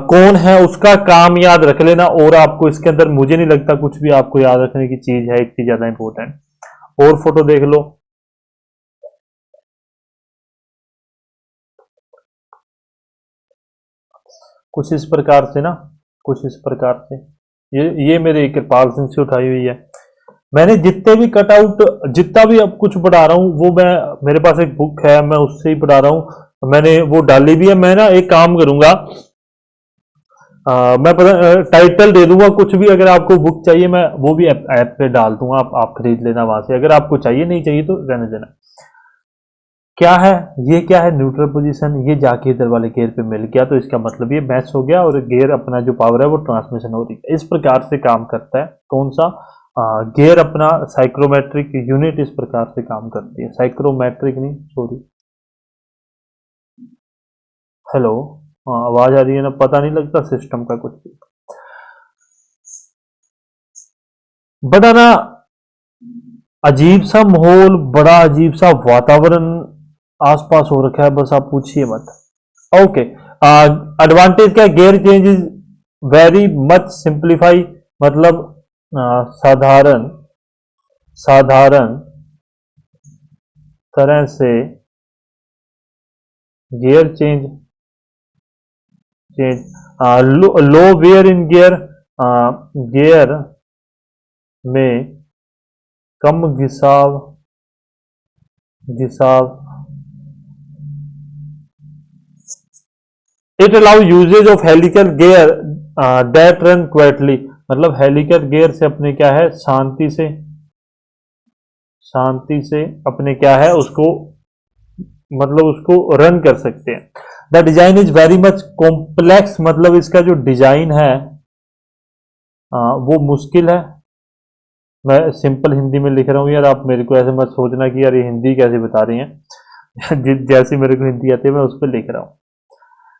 कौन है उसका काम याद रख लेना, और आपको इसके अंदर मुझे नहीं लगता कुछ भी आपको याद रखने की चीज है इतनी ज्यादा इंपॉर्टेंट। और फोटो देख लो। कुछ इस प्रकार से ना, कुछ इस प्रकार से, ये मेरे कृपाल सिंह से उठाई हुई है। मैंने जितने भी कटआउट, जितना भी अब कुछ पढ़ा रहा हूँ वो मैं, मेरे पास एक बुक है मैं उससे ही पढ़ा रहा हूँ, मैंने वो डाली भी है। मैं ना एक काम करूंगा, मैं टाइटल दे दूंगा, कुछ भी अगर आपको बुक चाहिए मैं वो भी ऐप पे डाल दूंगा, आप खरीद लेना वहां से, अगर आपको चाहिए, नहीं चाहिए तो रहने देना। क्या है ये, क्या है न्यूट्रल पोजीशन, ये जाके इधर वाले गियर पे मिल गया तो इसका मतलब ये मैच हो गया और गियर अपना जो पावर है वो ट्रांसमिशन हो रही है। इस प्रकार से काम करता है कौन सा गियर, अपना साइक्रोमेट्रिक यूनिट इस प्रकार से काम करती है, साइक्रोमेट्रिक नहीं सॉरी। हेलो, हाँ आवाज आ रही है ना, पता नहीं लगता सिस्टम का कुछ भी। बड़ा ना अजीब सा माहौल, बड़ा अजीब सा वातावरण आसपास हो रखा है, बस आप पूछिए मत। ओके, एडवांटेज क्या, gear change is very much simplify, मतलब साधारण साधारण तरह से gear change low wear in gear, gear में कम घिसाव घिसाव it allow uses of helical gear that run quietly, मतलब हेलिकल गियर से अपने क्या है शांति से अपने क्या है उसको, मतलब उसको रन कर सकते हैं। The design is very much complex, मतलब इसका जो डिजाइन है वो मुश्किल है। मैं सिंपल हिंदी में लिख रहा हूं यार, आप मेरे को ऐसे मत सोचना कि यार ये हिंदी कैसे बता रही हैं जैसी मेरे को हिंदी आती है मैं उस पर लिख रहा हूँ।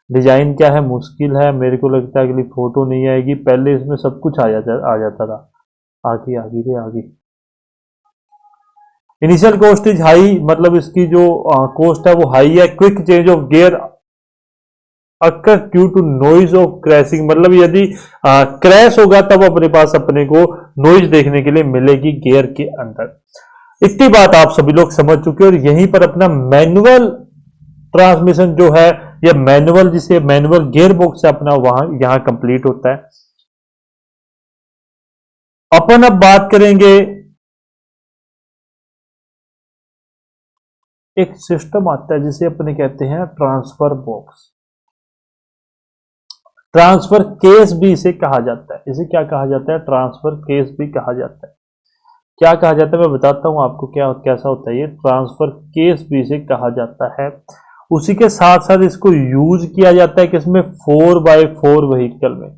डिजाइन क्या है, मुश्किल है। मेरे को लगता है अगली फोटो नहीं आएगी, पहले इसमें सब कुछ आ जाता था। आगे आगे रे आगे। इनिशियल कॉस्ट इज हाई, मतलब इसकी जो कॉस्ट है वो हाई है। Quick change of gear occur due to noise of crashing, मतलब यदि क्रैश होगा तब अपने पास अपने को नॉइज देखने के लिए मिलेगी गियर के अंदर। इतनी बात आप सभी लोग समझ चुके हो, और यहीं पर अपना मैनुअल ट्रांसमिशन जो है या मैनुअल, जिसे मैनुअल गियर बॉक्स से अपना वहां यहां कंप्लीट होता है। अपन अब बात करेंगे, एक सिस्टम आता है जिसे अपने कहते हैं ट्रांसफर बॉक्स, ट्रांसफर केस भी इसे कहा जाता है। इसे क्या कहा जाता है, ट्रांसफर केस भी कहा जाता है। क्या कहा जाता है मैं बताता हूं आपको क्या कैसा होता है ये ट्रांसफर केस भी इसे कहा जाता है। उसी के साथ साथ इसको यूज किया जाता है किसमें, 4x4 व्हीकल में।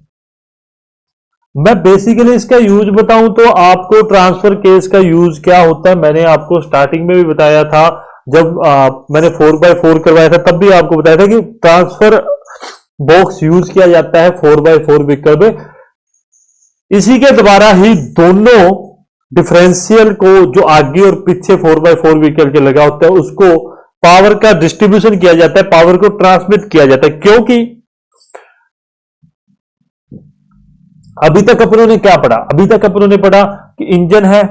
मैं बेसिकली इसका यूज बताऊं तो आपको ट्रांसफर केस का यूज क्या होता है मैंने आपको स्टार्टिंग में भी बताया था, जब मैंने 4x4 करवाया था तब भी आपको बताया था कि ट्रांसफर बॉक्स यूज किया जाता है 4x4 व्हीकल में। इसी के द्वारा ही दोनों डिफरेंशियल को जो आगे और पीछे 4x4 व्हीकल के लगा होता है उसको पावर का डिस्ट्रीब्यूशन किया जाता है, पावर को ट्रांसमिट किया जाता है। क्योंकि अभी तक अपनों ने क्या पढ़ा, अभी तक अपनों ने पढ़ा कि इंजन है,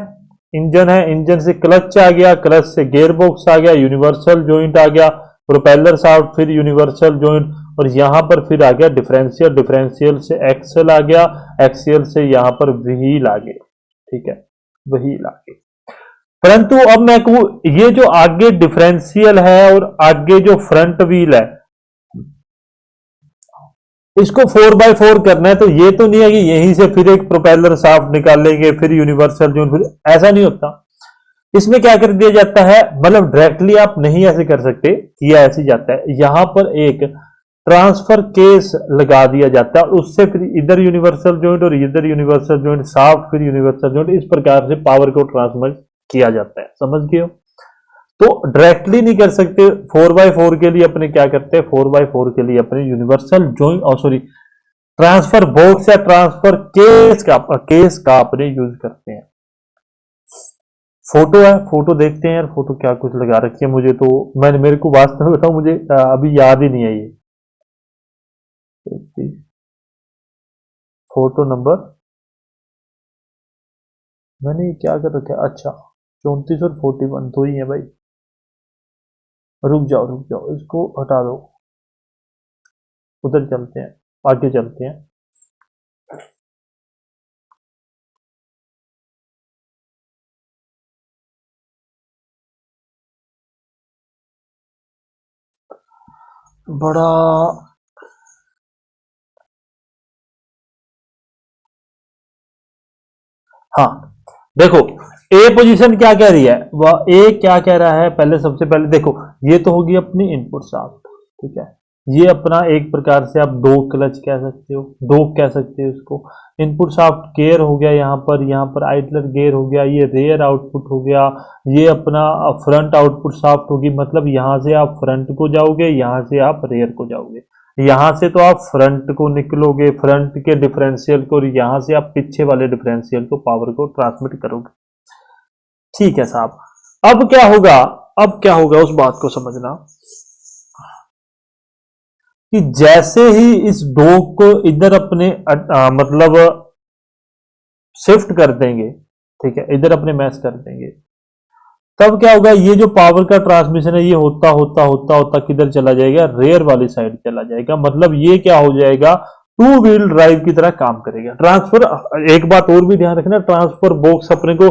इंजन से क्लच आ गया, क्लच से गियर बॉक्स आ गया, यूनिवर्सल जॉइंट आ गया, प्रोपेलर शाफ्ट, फिर यूनिवर्सल जॉइंट, और यहां पर फिर आ गया डिफरेंशियल, डिफरेंशियल से एक्सल आ गया, एक्सियल से यहां पर व्हील आ गया। ठीक है, व्हील आ गया। परंतु अब मैं कहूं ये जो आगे डिफरेंशियल है और आगे जो फ्रंट व्हील है इसको 4x4 करना है, तो ये तो नहीं है कि यहीं से फिर एक प्रोपेलर शाफ्ट निकालेंगे फिर यूनिवर्सल जॉइंट, फिर ऐसा नहीं होता। इसमें क्या कर दिया जाता है, मतलब डायरेक्टली आप नहीं ऐसे कर सकते, किया ऐसे जाता है, यहां पर एक ट्रांसफर केस लगा दिया जाता है, उससे फिर इधर यूनिवर्सल जॉइंट और इधर यूनिवर्सल जॉइंट शाफ्ट फिर यूनिवर्सल जॉइंट, इस प्रकार से पावर को ट्रांसमिट किया जाता है। समझ गए हो? तो डायरेक्टली नहीं कर सकते, 4x4 के लिए अपने क्या करते हैं, 4x4 के लिए अपने यूनिवर्सल जॉइंट और सॉरी ट्रांसफर बॉक्स या ट्रांसफर केस का अपने यूज करते हैं। फोटो है, फोटो देखते हैं यार, फोटो क्या कुछ लगा रखी है, मुझे तो मेरे को वास्तव में बताऊं, मुझे अभी याद ही नहीं है ये फोटो नंबर मैंने क्या कर रखा है। अच्छा 34 और 41 तो ही है भाई, रुक जाओ इसको हटा दो, उधर चलते हैं, आगे चलते हैं। बड़ा हाँ देखो, ए पोजीशन क्या कह रही है, वह ए क्या कह रहा है, पहले सबसे पहले देखो ये तो होगी अपनी इनपुट शाफ्ट। ठीक है, ये अपना एक प्रकार से आप दो क्लच कह सकते हो, दो कह सकते हो इसको। इनपुट शाफ्ट गियर हो गया, यहाँ पर आइडलर गियर हो गया, ये रेयर आउटपुट हो गया, ये अपना फ्रंट आउटपुट शाफ्ट होगी, मतलब यहां से आप फ्रंट को जाओगे, यहां से आप रेयर को जाओगे, यहां से तो आप फ्रंट को निकलोगे, फ्रंट के डिफरेंशियल को, और यहां से आप पीछे वाले डिफरेंशियल को पावर को ट्रांसमिट करोगे। ठीक है साहब, अब क्या होगा, अब क्या होगा उस बात को समझना कि जैसे ही इस डो को इधर अपने मतलब शिफ्ट कर देंगे, ठीक है, इधर अपने मैच कर देंगे, तब क्या होगा, ये जो पावर का ट्रांसमिशन है ये होता होता होता होता किधर चला जाएगा, रेयर वाली साइड चला जाएगा। मतलब ये क्या हो जाएगा, टू व्हील ड्राइव की तरह काम करेगा। ट्रांसफर, एक बात और भी ध्यान रखना, ट्रांसफर बॉक्स अपने को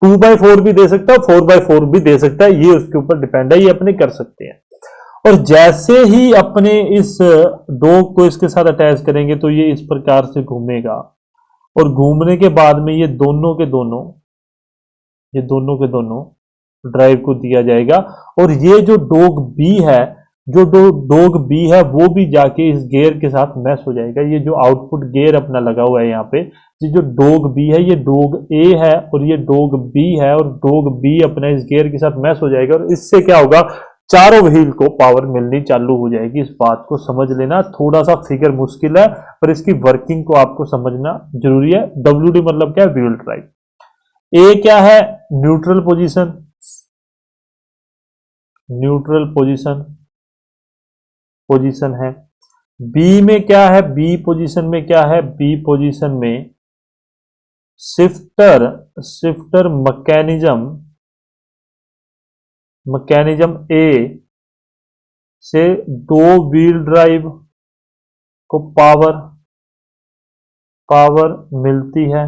2x4 भी दे सकता है, 4x4 भी दे सकता है, ये उसके ऊपर डिपेंड है, ये अपने कर सकते हैं। और जैसे ही अपने इस डॉग को इसके साथ अटैच करेंगे तो ये इस प्रकार से घूमेगा, और घूमने के बाद में ये दोनों के दोनों ड्राइव को दिया जाएगा। और ये जो डॉग बी है, वो भी जाके इस गियर के साथ मैच हो जाएगा। ये जो आउटपुट गियर अपना लगा हुआ है यहाँ पे, ये जो डॉग बी है, ये डॉग ए है और ये डॉग बी है, और डॉग बी अपना इस गियर के साथ मैच हो जाएगा, और इससे क्या होगा, चारों व्हील को पावर मिलनी चालू हो जाएगी। इस बात को समझ लेना, थोड़ा सा फिगर मुश्किल है पर इसकी वर्किंग को आपको समझना जरूरी है। WD मतलब क्या है, व्हील ड्राइव। ए क्या है, न्यूट्रल पोजीशन है। बी में क्या है, बी पोजीशन में क्या है, बी पोजीशन में शिफ्टर मैकेनिज्म ए से दो व्हील ड्राइव को पावर मिलती है।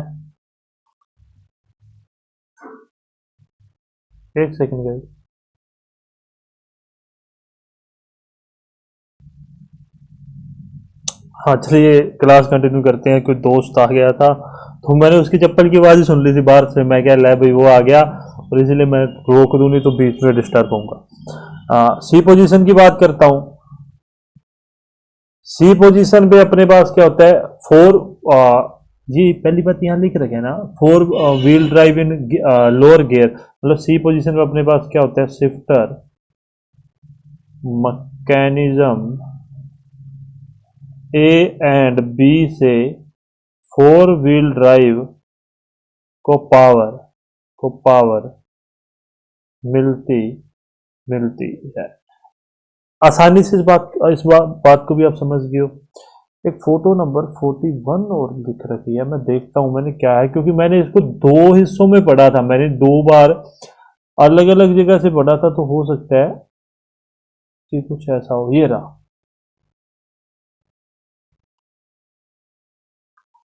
एक सेकंड गाइस, हाँ चलिए क्लास कंटिन्यू करते हैं। कोई दोस्त आ गया था तो मैंने उसकी चप्पल की आवाज ही सुन ली थी बाहर से, मैं क्या ले भाई वो आ गया, और इसीलिए मैं रोक दूं नहीं तो बीच में डिस्टर्ब होऊंगा। सी पोजीशन की बात करता हूं। सी पोजीशन पे अपने पास क्या होता है, जी पहली बात यहां लिख रखे ना, 4 wheel drive in lower gear. मतलब सी पोजीशन पे अपने पास क्या होता है, shifter mechanism A and B से 4 व्हील ड्राइव को पावर मिलती है। आसानी से इस बात को भी आप समझ गए हो। एक फोटो नंबर 41 और लिख रखी है, मैं देखता हूं मैंने क्या है, क्योंकि मैंने इसको 2 हिस्सों में पढ़ा था, मैंने 2 बार अलग अलग जगह से पढ़ा था, तो हो सकता है कि कुछ ऐसा हो। ये रहा,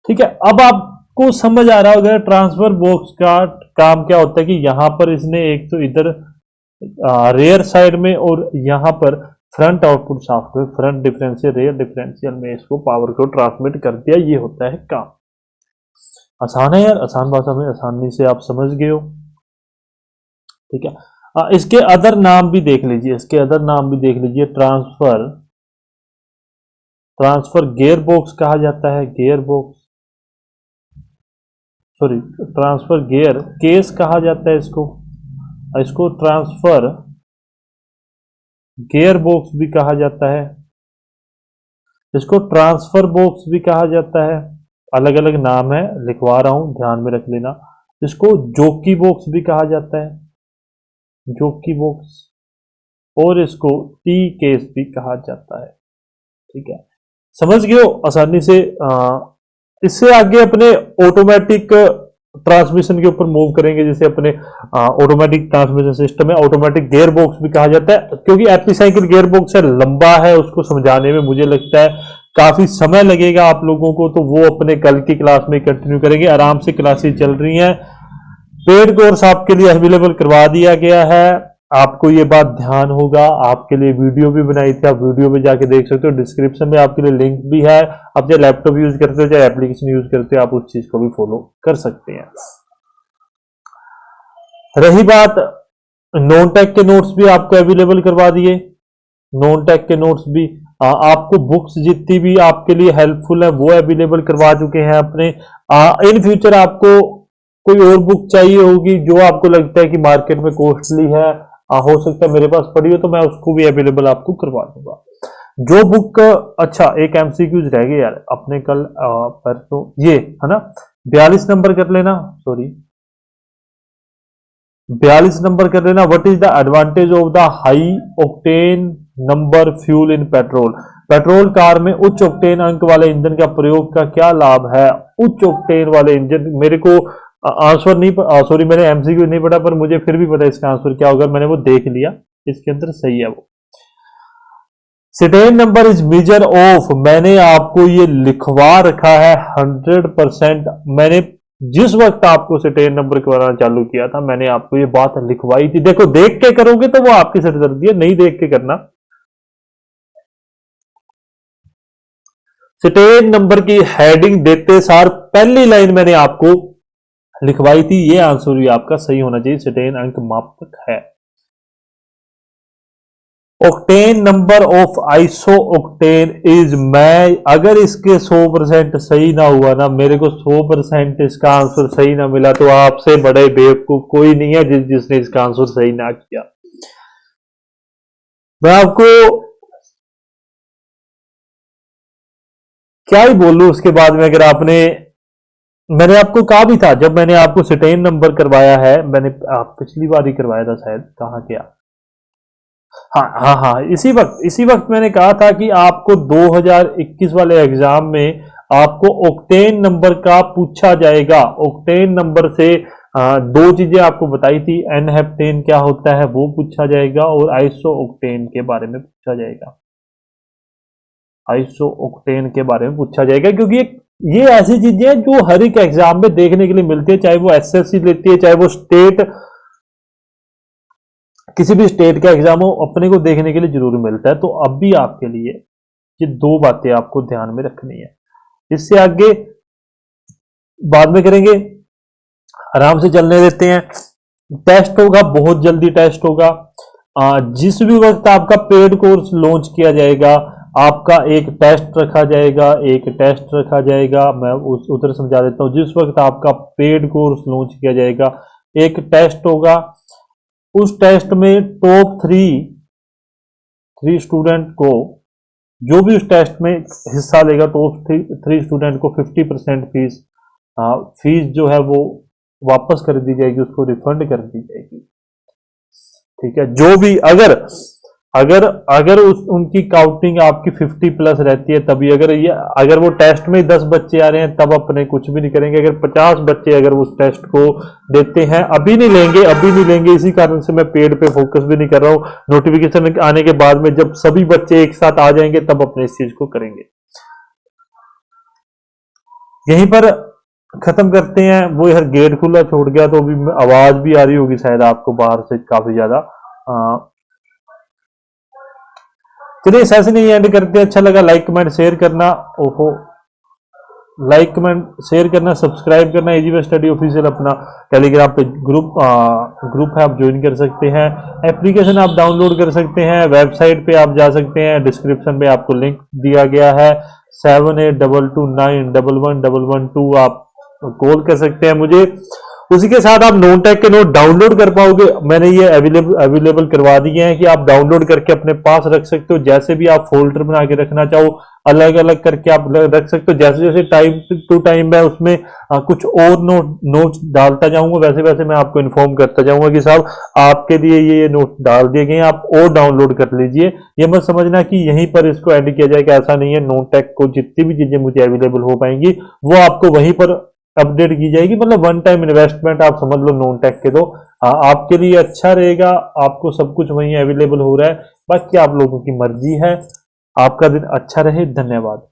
ठीक है। अब आपको समझ आ रहा होगा ट्रांसफर बॉक्स का काम क्या होता है, कि यहां पर इसने एक तो इधर रेयर साइड में और यहां पर फ्रंट आउटपुट शाफ्ट में फ्रंट डिफरेंशियल रेयर डिफरेंशियल में इसको पावर को ट्रांसमिट कर दिया। ये होता है काम। आसान है यार, आसान भाषा में आसानी से आप समझ गए हो, ठीक है। इसके अदर नाम भी देख लीजिए, ट्रांसफर गियर बॉक्स कहा जाता है, ट्रांसफर गियर केस कहा जाता है इसको ट्रांसफर गियर बॉक्स भी कहा जाता है, इसको ट्रांसफर बॉक्स भी कहा जाता है। अलग अलग नाम है, लिखवा रहा हूं, ध्यान में रख लेना। इसको जॉकी बॉक्स भी कहा जाता है, और इसको टी केस भी कहा जाता है, ठीक है। समझ गए हो आसानी से। इससे आगे अपने ऑटोमेटिक ट्रांसमिशन के ऊपर मूव करेंगे। जैसे अपने ऑटोमेटिक ट्रांसमिशन सिस्टम है, ऑटोमेटिक गियर बॉक्स भी कहा जाता है, क्योंकि एपिसाइकिल गियर बॉक्स है, लंबा है, उसको समझाने में मुझे लगता है काफी समय लगेगा आप लोगों को, तो वो अपने कल की क्लास में कंटिन्यू करेंगे। आराम से क्लासेस चल रही हैं, पेड कोर्स आपके लिए अवेलेबल करवा दिया गया है। आपको ये बात ध्यान होगा, आपके लिए वीडियो भी बनाई थी, आप वीडियो में जाके देख सकते हो, डिस्क्रिप्शन में आपके लिए लिंक भी है। आप चाहे लैपटॉप यूज करते हो चाहे एप्लीकेशन यूज करते हो, आप उस चीज को भी फॉलो कर सकते हैं। रही बात नॉन टेक के नोट्स भी आपको अवेलेबल करवा दिए। नॉन टेक के नोट्स भी आपको बुक्स जितनी भी आपके लिए हेल्पफुल है वो अवेलेबल करवा चुके हैं अपने। इन फ्यूचर आपको कोई और बुक चाहिए होगी जो आपको लगता है कि मार्केट में कॉस्टली है, हो सकता है मेरे पास पड़ी हो, तो मैं उसको भी अवेलेबल आपको करवा दूंगा। जो बुक, अच्छा एक एमसीक्यूज रह गए यार अपने कल पर, तो ये है ना 42 नंबर कर लेना, 42 नंबर कर लेना। What is the advantage of the high octane number fuel in petrol. Petrol car में उच्च ऑक्टेन अंक वाले इंजन का प्रयोग का क्या लाभ है। उच्च ऑक्टेन वाले इंजन, मेरे को आंसर नहीं, सॉरी मैंने एमसीक्यू नहीं पढ़ा, पर मुझे फिर भी पता है इसका आंसर क्या होगा, मैंने वो देख लिया, इसके अंदर सही है वो। सिटेन नंबर इज मेजर ऑफ, मैंने आपको ये लिखवा रखा है 100%। मैंने जिस वक्त आपको सिटेन नंबर कराना चालू किया था, मैंने आपको ये बात लिखवाई थी। देखो देख के करोगे तो वो आपकी सिरदर्दी है, नहीं देख के करना। सिटेन नंबर की हेडिंग देते सार पहली लाइन मैंने आपको लिखवाई थी, ये आंसर भी आपका सही होना चाहिए। सिटेन अंक मापक है। Octane number of iso octane is, मैं अगर इसके 100% सही ना हुआ ना, मेरे को 100% इसका आंसर सही ना मिला, तो आपसे बड़े बेवकूफ कोई नहीं है जिसने इसका आंसर सही ना किया। मैं आपको क्या ही बोलूं उसके बाद में। अगर आपने, मैंने आपको कहा भी था जब मैंने आपको सिटेन नंबर करवाया है, मैंने आप पिछली बार ही करवाया था शायद, कहाँ गया, हाँ हाँ हाँ, इसी वक्त मैंने कहा था कि आपको 2021 वाले एग्जाम में आपको ऑक्टेन नंबर का पूछा जाएगा। ऑक्टेन नंबर से दो चीजें आपको बताई थी, एन हेप्टेन क्या होता है वो पूछा जाएगा, और आइसो ऑक्टेन के बारे में पूछा जाएगा। आइसो ऑक्टेन के बारे में पूछा जाएगा, क्योंकि ये ऐसी चीजें हैं जो हर एक एग्जाम में देखने के लिए मिलती है, चाहे वो एसएससी लेती है, चाहे वो स्टेट, किसी भी स्टेट का एग्जाम हो, अपने को देखने के लिए जरूर मिलता है। तो अब भी आपके लिए ये दो बातें आपको ध्यान में रखनी है। इससे आगे बाद में करेंगे, आराम से चलने देते हैं। टेस्ट होगा, बहुत जल्दी टेस्ट होगा। जिस भी वक्त आपका पेड कोर्स लॉन्च किया जाएगा, आपका एक टेस्ट रखा जाएगा, एक टेस्ट रखा जाएगा। मैं उस उधर समझा देता हूं। जिस वक्त आपका पेड कोर्स लॉन्च किया जाएगा, एक टेस्ट होगा। उस टेस्ट में टॉप थ्री स्टूडेंट को, जो भी उस टेस्ट में हिस्सा लेगा, टॉप थ्री स्टूडेंट को 50% फीस जो है वो वापस कर दी जाएगी, उसको रिफंड कर दी जाएगी। ठीक है, जो भी अगर अगर अगर उनकी काउंटिंग आपकी 50 प्लस रहती है तभी, अगर वो टेस्ट में 10 बच्चे आ रहे हैं तब अपने कुछ भी नहीं करेंगे। अगर 50 बच्चे अगर उस टेस्ट को देते हैं, अभी नहीं लेंगे। इसी कारण से मैं पेड पे फोकस भी नहीं कर रहा हूं। नोटिफिकेशन आने के बाद में जब सभी बच्चे एक साथ आ जाएंगे तब अपने इस चीज को करेंगे। यहीं पर खत्म करते हैं। वो यार गेट खुला छोड़ गया, तो अभी आवाज भी आ रही होगी शायद आपको बाहर से काफी ज्यादा। चलिए सेशन ही एंड करते हैं। अच्छा लगा लाइक कमेंट शेयर करना, ओहो, लाइक कमेंट शेयर करना, सब्सक्राइब करना। इजी वे स्टडी ऑफिशियल अपना टेलीग्राम पे ग्रुप है, आप ज्वाइन कर सकते हैं। एप्लीकेशन आप डाउनलोड कर सकते हैं, वेबसाइट पे आप जा सकते हैं, डिस्क्रिप्शन में आपको लिंक दिया गया है। 7822911112 आप कॉल कर सकते हैं मुझे। उसी के साथ आप नॉन टेक के नोट डाउनलोड कर पाओगे। मैंने ये अवेलेबल करवा दिए हैं कि आप डाउनलोड करके अपने पास रख सकते हो। जैसे भी आप फोल्डर बना के रखना चाहो, अलग अलग करके आप रख सकते हो। जैसे जैसे टाइम टू टाइम मैं उसमें कुछ और नोट्स डालता जाऊंगा, वैसे वैसे मैं आपको इन्फॉर्म करता जाऊंगा कि साहब आपके लिए ये नोट डाल दिए गए हैं, आप और डाउनलोड कर लीजिए। ये मत समझना कि यहीं पर इसको एंड किया जाएगा, ऐसा नहीं है। नॉन टेक को जितनी भी चीजें मुझे अवेलेबल हो पाएंगी वो आपको वहीं पर अपडेट की जाएगी। मतलब वन टाइम इन्वेस्टमेंट आप समझ लो नॉन टेक के। तो आपके लिए अच्छा रहेगा, आपको सब कुछ वहीं अवेलेबल हो रहा है। बाकी आप लोगों की मर्जी है। आपका दिन अच्छा रहे, धन्यवाद।